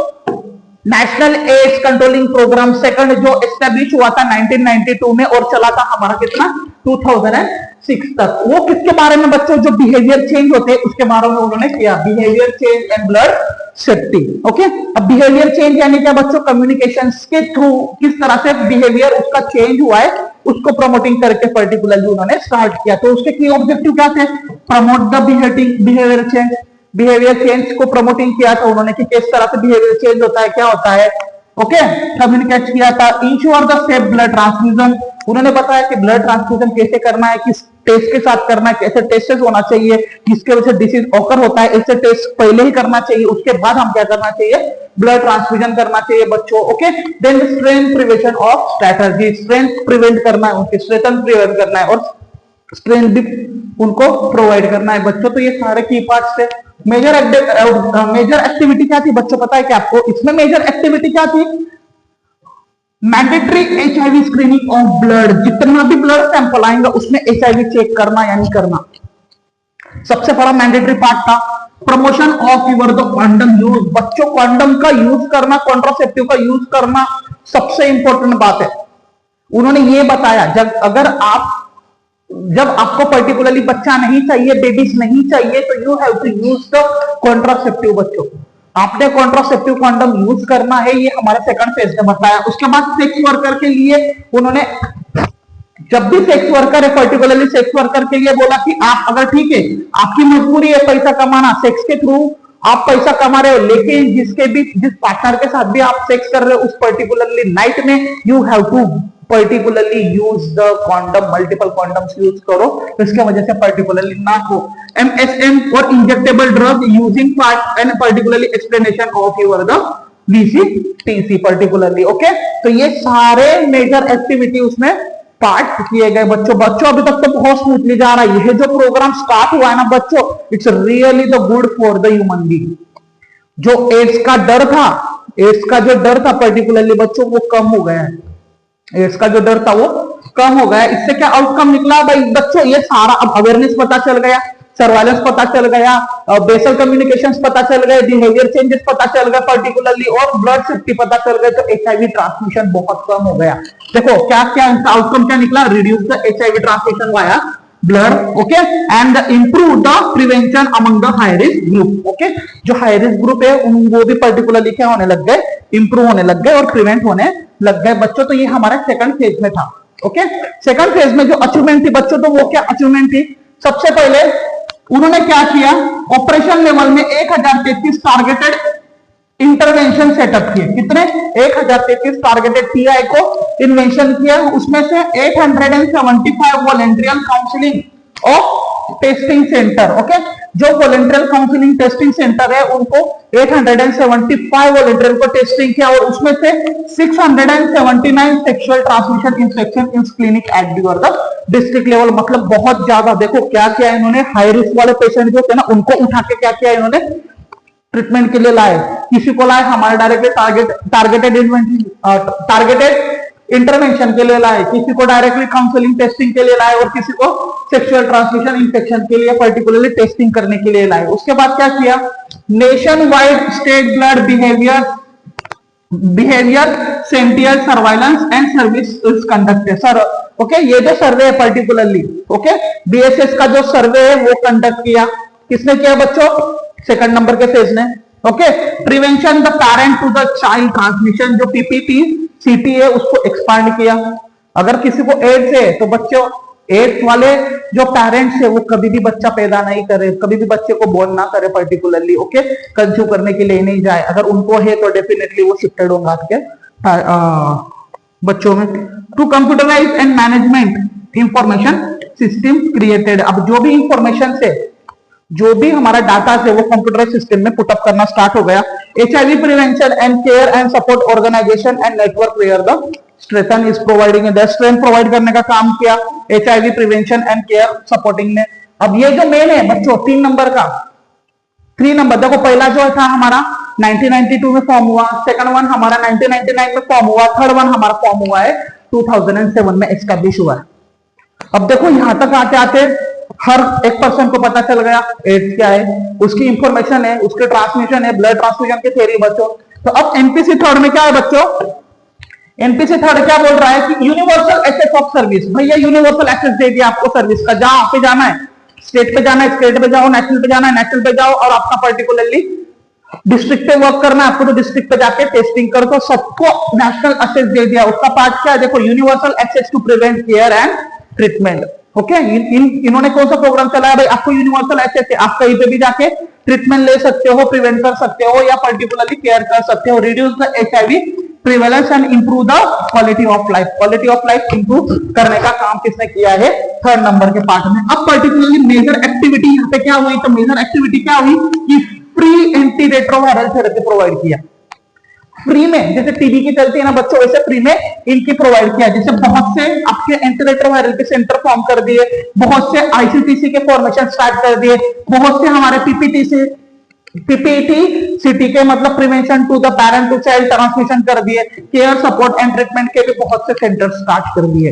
S1: national AIDS controlling programme, second जो एस्टेब्लिश हुआ था 1992 में और चला था हमारा कितना 2006 तक। वो किसके बारे में बच्चों, जो बिहेवियर चेंज होते हैं उसके बारे में उन्होंने किया, behaviour change and blood safety. Okay, अब बिहेवियर चेंज यानी क्या बच्चों, कम्युनिकेशन के थ्रू किस तरह से बिहेवियर उसका चेंज हुआ है उसको प्रमोटिंग करके पर्टिकुलरली उन्होंने स्टार्ट किया। तो उसके की ऑब्जेक्टिव क्या थे, promote the behaviour change, behaviour change को प्रमोटिंग किया था उन्होंने कि किस तरह से बिहेवियर चेंज होता है, क्या होता है। ओके, कम्युनिकेट किया था, ensure the safe blood transfusion, उन्होंने बताया कि ब्लड ट्रांसफ्यूजन कैसे करना है, किस टेस्ट के साथ करना है, कैसे टेस्ट होना चाहिए, जिसके वजह से डिसीज ऑकर होता है, ऐसे टेस्ट पहले ही करना चाहिए, उसके बाद हम क्या करना चाहिए, ब्लड ट्रांसफ्यूजन करना चाहिए बच्चों। Okay, then strain prevention of strategy, strength prevent करना है, उनकी स्ट्रेंथ प्रिवेंट करना है और स्ट्रेंथ भी उनको प्रोवाइड करना है बच्चों। तो ये सारे की पार्ट्स थे। मेजर एक्टिविटी क्या थी बच्चों, पता है कि आपको इसमें मेजर एक्टिविटी क्या थी, mandatory HIV screening of blood, जितना भी ब्लड सैंपल आएंगे उसमें HIV चेक करना या नहीं करना, सबसे बड़ा मैंडेटरी पार्ट था। Promotion of your the condom use, बच्चों कॉन्डम का यूज करना, कॉन्ट्रासेप्टिव का यूज करना सबसे इंपॉर्टेंट बात है। उन्होंने ये बताया जब आपको पर्टिकुलरली बच्चा नहीं चाहिए, बेबीज नहीं चाहिए, तो you have to use the contraceptive बच्चों, आपने कॉन्ट्रासेप्टिव कॉन्डम यूज करना है, ये हमारे सेकंड फेज में बताया। उसके बाद सेक्स वर्कर के लिए उन्होंने, जब भी सेक्स वर्कर है पर्टिकुलरली सेक्स वर्कर के लिए बोला कि आप अगर ठीक है आपकी मजबूरी है पैसा कमाना, सेक्स के थ्रू आप पैसा कमा रहे हो, लेकिन जिस पार्टनर के साथ भी आप सेक्स कर रहे हो उस पर्टिकुलरली नाइट में you have to particularly use the condom, multiple condoms use करो, इसके वजह से पर्टिकुलरली ना हो। MSM और injectable drug using part and particularly explanation of your the VCTC particularly. Okay, तो ये सारे मेजर एक्टिविटी उसमें पार्ट किए गए बच्चों। अभी तक तो बहुत स्मूथली जा रहा है। ये जो प्रोग्राम स्टार्ट हुआ है ना बच्चों, it's really the good for the human being. जो एड्स का डर था पर्टिकुलरली बच्चों वो कम हो गया है, एड्स का जो डर था वो कम हो गया। इससे क्या आउटकम निकला भाई बच्चों, ये सारा अब अवेयरनेस पता चल गया, सर्वाइलेंस पता चल गया, बेसल कम्युनिकेशंस पता चल गए, बिहेवियर चेंजेस पता चल गए पर्टिकुलरली, और ब्लड सेफ्टी पता चल गए, तो HIV ट्रांसमिशन बहुत कम हो गया। देखो क्या क्या इनका आउटकम क्या निकला, reduce the HIV transmission via blood, okay, and improve the prevention among the high risk group. Okay, जो हाई रिस्क ग्रुप है वो भी पर्टिकुलरली क्या होने लग गए, इंप्रूव होने लग गए और प्रिवेंट होने लग गए बच्चों। तो ये हमारे सेकंड फेज में था। ओके, सेकंड फेज में जो अचीवमेंट थी बच्चों, तो वो क्या अचीवमेंट थी, सबसे पहले उन्होंने क्या किया, ऑपरेशन लेवल में 1033 टारगेटेड इंटरवेंशन सेटअप किए। कितने, 1033 टारगेटेड PI को इन्वेंशन किया, उसमें से 875 volunteer counselling of testing centre. Okay, जो वॉलंटियर काउंसलिंग टेस्टिंग सेंटर है उनको 875 वॉलंटियर को टेस्टिंग किया, और उसमें से 679 sexual transmission inspection in clinic at the district level. मतलब बहुत ज्यादा। देखो क्या किया इन्होंने, हाई रिस्क वाले पेशेंट जो थे ना उनको उठा के क्या किया इन्होंने, ट्रीटमेंट के लिए लाए। किसी को लाए हमारे डायरेक्टली टारगेटेड इंटरवेंशन के लिए लाए, किसी को डायरेक्टली काउंसलिंग टेस्टिंग के लिए लाए, और किसी को सेक्सुअल ट्रांसमिशन इंफेक्शन के लिए पर्टिकुलरली टेस्टिंग करने के लिए लाए। उसके बाद क्या किया, nationwide state blood behaviour behaviour, sentinel, surveillance and service is conducted. Sir okay, ये जो सर्वे है पर्टिकुलरली, ओके, बीएसएस का जो सर्वे है वो कंडक्ट किया, किसने किया बच्चों? सेकंड नंबर के फेज ने। Okay, prevention the parent to the child transmission, जो पीपीटी सीटी है उसको एक्सपांड किया। अगर किसी को एड्स है तो बच्चों एड्स वाले जो पेरेंट्स है वो कभी भी बच्चा पैदा नहीं करे, कभी भी बच्चे को बोर्न ना करे पर्टिकुलरली, ओके, कंज्यूम करने के लिए नहीं जाए। अगर उनको है तो डेफिनेटली वो शिफ्टेड होंगे आपके बच्चों में। To computerise and management information system created, अब जो भी इंफॉर्मेशन से जो भी हमारा डाटा से वो कंप्यूटर सिस्टम में पुटअप करना स्टार्ट हो गया। HIV prevention and care and support organisation and network where the strength is providing, strength provide करने का काम किया HIV prevention and care supporting ने। अब ये जो मेन है बच्चों 3 नंबर का, 3 नंबर देखो, पहला जो था हमारा 1992 में फॉर्म हुआ, सेकंड वन हमारा 1999 में फॉर्म हुआ, थर्ड वन हमारा फॉर्म हुआ है 2007 में एस्टैब्लिश हुआ है। अब देखो यहां तक आते आते हर एक पर्सन को पता चल गया एड्स क्या है, उसकी इंफॉर्मेशन है, उसके ट्रांसमिशन है, ब्लड ट्रांसफ्यूजन की थ्योरी बच्चों। तो अब एनपीसी थर्ड में क्या है बच्चों? एनपीसी थर्ड क्या बोल रहा है कि यूनिवर्सल एक्सेस ऑफ सर्विस। भैया यूनिवर्सल एक्सेस दे दिया आपको सर्विस का, जहां पे जाना है स्टेट पे जाना है स्टेट पे जाओ, नेशनल पे जाना है नेशनल पे जाओ, और आपका पर्टिकुलरली डिस्ट्रिक्ट पे वर्क करना है आपको तो डिस्ट्रिक्ट पे जाके टेस्टिंग करो, तो सबको नेशनल एक्सेस दे दिया। उसका पार्ट क्या है देखो, universal access to prevent care and treatment. Okay, इन्होंने कौन सा प्रोग्राम चलाया भाई? आपको यूनिवर्सल एक्सेस है, आप कहीं पे भी जाके ट्रीटमेंट ले सकते हो, प्रिवेंट कर सकते हो या पर्टिकुलरली केयर कर सकते हो। Reduce the HIV prevalence and improve the quality of life, quality of life improve करने का काम किसने किया है? थर्ड नंबर के पार्ट में। अब पर्टिकुलरली मेजर एक्टिविटी यहाँ पे क्या हुई? तो मेजर एक्टिविटी क्या हुई कि free anti retroviral therapy provide किया। फ्री में, जैसे टीबी की चलती है ना बच्चों, वैसे फ्री में इनकी प्रोवाइड किया। जैसे बहुत से आपके एंटीरेट्रोवायरल के सेंटर फॉर्म कर दिए, बहुत से आईसीटीसी के फॉर्मेशन स्टार्ट कर दिए, बहुत से हमारे पीपीटी सिटी के मतलब prevention to the parent to child transmission कर दिए, केयर सपोर्ट एंड ट्रीटमेंट के भी बहुत से सेंटर स्टार्ट कर दिए।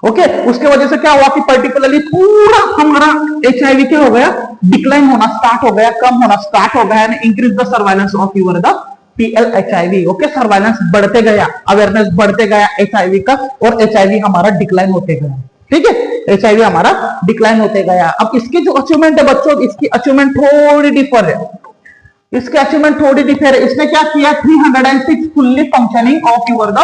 S1: ओके, उसके वजह से क्या हुआ कि पर्टिकुलरली पूरा हमारा एचआईवी क्या हो गया? डिक्लाइन होना स्टार्ट हो गया, कम होना स्टार्ट हो गया, and increase the surveillance of your the PLHIV। Okay, surveillance बढ़ते गया, अवेयरनेस बढ़ते गया एचआईवी का, और एचआईवी हमारा डिक्लाइन होते गया। ठीक है, एचआईवी हमारा डिक्लाइन होते गया। अब इसकी जो अचीवमेंट है बच्चों, इसकी अचीवमेंट थोड़ी डिफर है, इसके अचीवमेंट थोड़ी डिफर है। इसने क्या किया? 306 fully functioning of your the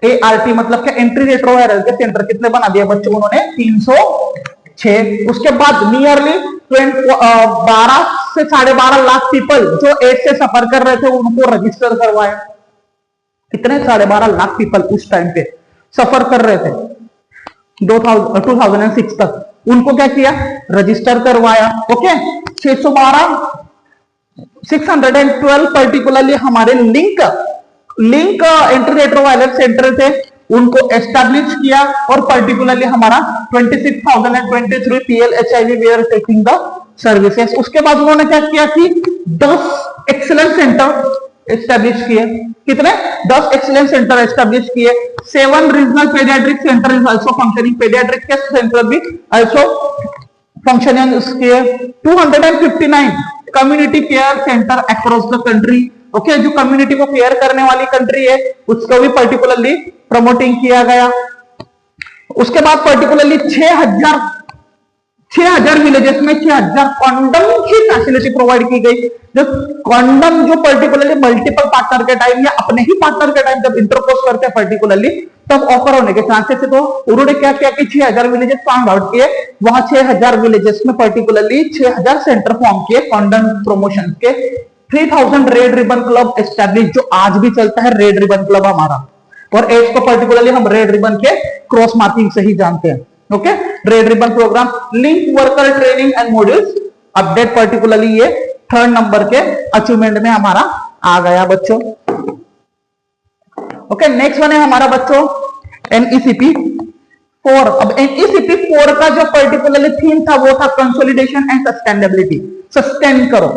S1: ART मतलब क्या एंट्री रेट्रोवायरल के सेंटर कितने बना दिया बच्चों? उन्होंने 306। उसके बाद नियरली 12 से 12.5 लाख पीपल जो एड्स से सफर कर रहे थे उनको रजिस्टर करवाया। कितने? 12.5 लाख पीपल उस टाइम पे सफर कर रहे थे 2006 तक, उनको क्या किया? रजिस्टर करवाया। ओके, 612 पर्टिकुलरली हमारे लिंक एंट्री रेट्रोवायरल सेंटर थे, उनको एस्टैब्लिश किया, और पर्टिकुलरली हमारा 26,023 PLHIV were taking the services. उसके बाद उन्होंने क्या किया कि 10 एक्सीलेंस सेंटर एस्टैब्लिश किए। कितने? 10 एक्सीलेंस सेंटर एस्टैब्लिश किए। 7 regional paediatric centre is also functioning, paediatric के सेंटर भी आल्सो फंक्शनिंग किए। 259 community care centre across the country. Okay, जो कम्युनिटी को केयर करने वाली कंट्री है उसको भी पर्टिकुलरली प्रमोटिंग किया गया। उसके बाद पर्टिकुलरली 6000 विलेजेस में 6000 कॉन्डम की फैसिलिटी प्रोवाइड की गई। जो कॉन्डम जो पर्टिकुलरली मल्टीपल पार्टनर के टाइम या अपने ही पार्टनर के टाइम जब इंटरकोर्स करते हैं पर्टिकुलरली तब ऑफर होने के चांसेस है। तो उन्होंने क्या किया कि 6000 विलेजेस फाइंड आउट किए, वहां 6000 विलेजेस में पर्टिकुलरली 6000 सेंटर फॉर्म किए कॉन्डम प्रमोशन के। 3000 रेड रिबन क्लब एस्टैब्लिश, जो आज भी चलता है रेड रिबन क्लब हमारा, और एड्स को पर्टिकुलरली हम रेड रिबन के क्रॉस मार्किंग से ही जानते हैं। Okay, red ribbon programme, link worker training and modules update, particularly ये थर्ड नंबर के अचीवमेंट में हमारा आ गया बच्चों। ओके, नेक्स्ट वन है हमारा बच्चों NECP 4। अब NECP 4 का जो पर्टिकुलरली थीम था वो था कंसोलिडेशन एंड सस्टेनेबिलिटी। सस्टेन करो,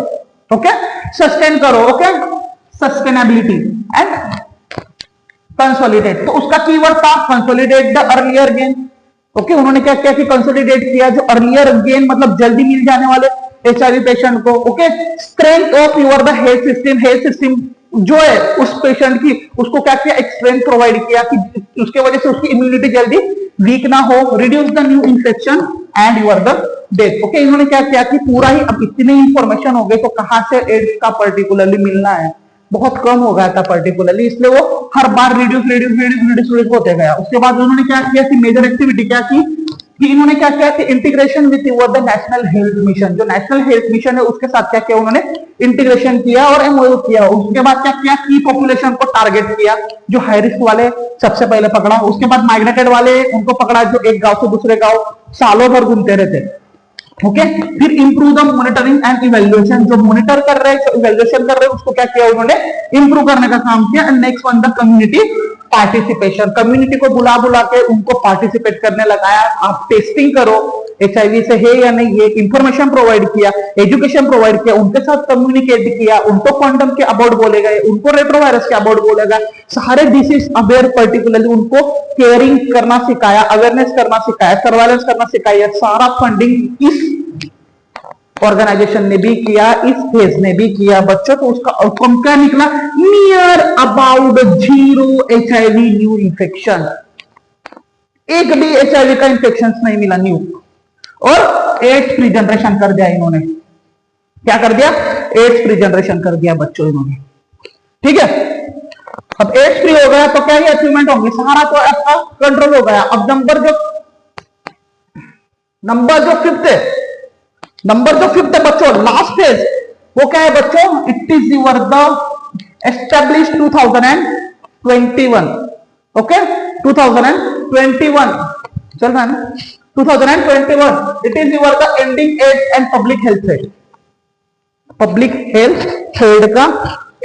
S1: ओके, सस्टेन करो, ओके, सस्टेनेबिलिटी एंड कंसोलिडेट। तो उसका कीवर्ड था consolidate the earlier gain. Okay, उन्होंने क्या किया कि कंसोलिडेट किया जो अर्लियर गेन मतलब जल्दी मिल जाने वाले एचआईवी पेशेंट को। Okay, strength of your the health system जो है उस पेशेंट की, उसको क्या किया, एक स्ट्रेंथ प्रोवाइड किया कि उसके वजह से उसकी इम्यूनिटी जल्दी वीक ना हो, reduce the new infection and your the death. Okay, इन्होंने क्या किया कि पूरा ही, अब इतनी इंफॉर्मेशन हो गई तो कहां से एड्स का पर्टिकुलरली मिलना है, बहुत कम हो गया था पर्टिकुलरली, इसलिए वो हर बार रिड्यूस होते गया। उसके बाद उन्होंने क्या किया कि मेजर एक्टिविटी क्या की कि इन्होंने क्या किया कि integration with the national health mission, जो नेशनल हेल्थ मिशन है उसके साथ क्या किया उन्होंने, इंटीग्रेशन किया और एमओयू किया। उसके बाद क्या किया कि पॉपुलेशन को टारगेट किया, जो हाई रिस्क वाले सबसे पहले पकड़ा, उसके बाद माइग्रेटेड वाले उनको पकड़ा, जो एक गांव से दूसरे गांव सालों भर घूमते रहते। ओके, फिर improve the monitoring and evaluation, जो मॉनिटर कर रहे हैं, इवेल्युएशन कर रहे हैं, उसको क्या किया उन्होंने, इंप्रूव करने का काम किया। And next one the community participation, community को बुला बुला के उनको पार्टिसिपेट करने लगाया, आप टेस्टिंग करो एचआईवी से है या नहीं, ये इंफॉर्मेशन प्रोवाइड किया, एजुकेशन प्रोवाइड किया, उनके साथ कम्युनिकेट किया, उनको क्वांटम के अबाउट बोले गए, उनको रेट्रोवायरस के अबाउट बोले गए, सारे डिसीज अवेयर पर्टिकुलरली उनको केयरिंग करना सिखाया, अवेयरनेस करना सिखाया, सर्वाइलेंस करना सिखाया। सारा फंडिंग इस ऑर्गेनाइजेशन ने भी किया, इस फेज ने भी किया बच्चों। तो उसका आउटकम क्या निकला, near about 0 HIV new infection, एक भी एचआईवी का इन्फेक्शन नहीं मिला न्यू, और एड्स फ्री जनरेशन कर दिया इन्होंने। क्या कर दिया, एड्स फ्री जनरेशन कर दिया बच्चों इन्होंने। ठीक है, अब एड्स फ्री हो गया तो क्या ही अचीवमेंट होंगे, सारा तो आपका कंट्रोल हो गया। अब नंबर जो फिफ्थ है बच्चों, लास्ट फेज, वो क्या है बच्चों, it is your the establish 2021। Okay, 2021 चल रहा है ना, 2021 it is your the ending AIDS and public health threat, public health threat का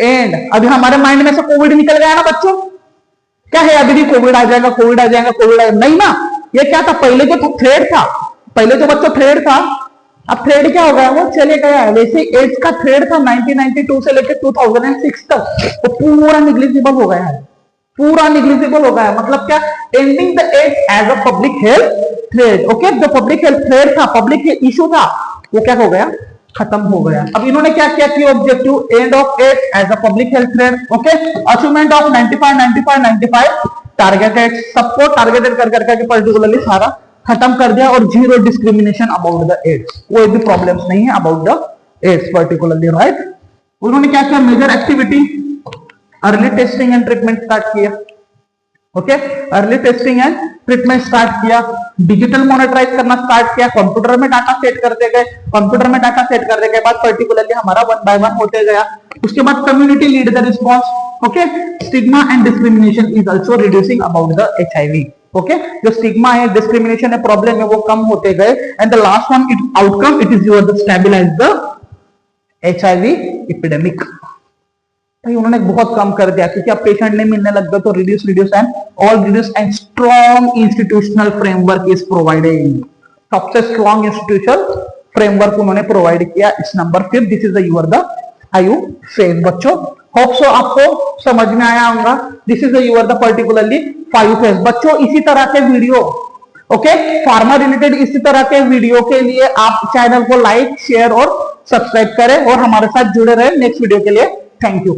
S1: एंड। अभी हमारे माइंड में से कोविड निकल गया ना बच्चों, क्या है अभी भी कोविड आ जाएगा, कोविड आ जाएगा, कोविड आ नहीं ना, ये क्या था, पहले जो थ्रेड था, पहले जो बच्चों थ्रेड था, अब थ्रेड क्या हो गया, वो चले गया। वैसे एड्स का थ्रेड था 1992 से लेकर 2006 तक, वो पूरा निग्लिजिबल हो गया है, पूरा निग्लिजिबल हो गया है। मतलब क्या, ending the AIDS as a public health threat. Okay, जो पब्लिक हेल्थ थ्रेड था, पब्लिक इशू था, वो क्या हो गया, खत्म हो गया। अब इन्होंने क्या किया कि objective end of AIDS as a public health threat. Okay, achievement of 95 targeted, सबको टारगेटेड कर करके पर्टिकुलरली सारा खत्म कर दिया, और 0 डिस्क्रिमिनेशन अबाउट द एड्स, कोई भी प्रॉब्लम्स नहीं है about the AIDS particularly, right. उन्होंने क्या किया, major activity, early testing and treatment start किया। Okay, early testing and treatment start किया, डिजिटल मॉनिटराइज करना स्टार्ट किया, कंप्यूटर में डाटा सेट करते गए, कंप्यूटर में डाटा सेट करने के बाद पर्टिकुलरली हमारा 1 by 1 होते गया। उसके बाद community lead the response. Okay, stigma and discrimination is also reducing about the HIV. Okay, जो स्टिग्मा है, डिस्क्रिमिनेशन है, प्रॉब्लम है, वो कम होते गए। And the last one, it outcome, it is your the stabilise the HIV epidemic. भाई उन्होंने बहुत कम कर दिया, क्योंकि अब पेशेंट नहीं मिलने लग गए, तो reduce and strong institutional framework is provided. सबसे स्ट्रॉन्ग इंस्टीट्यूशनल फ्रेमवर्क उन्होंने प्रोवाइड किया। इस number 5, this is your the आयु फेज बच्चों। होप सो आपको समझ में आया होगा। This is your the particularly 5 phase बच्चों। इसी तरह के वीडियो, ओके, फार्मा रिलेटेड इसी तरह के वीडियो के लिए आप चैनल को लाइक, शेयर और सब्सक्राइब करें, और हमारे साथ जुड़े रहे नेक्स्ट वीडियो के लिए। Thank you.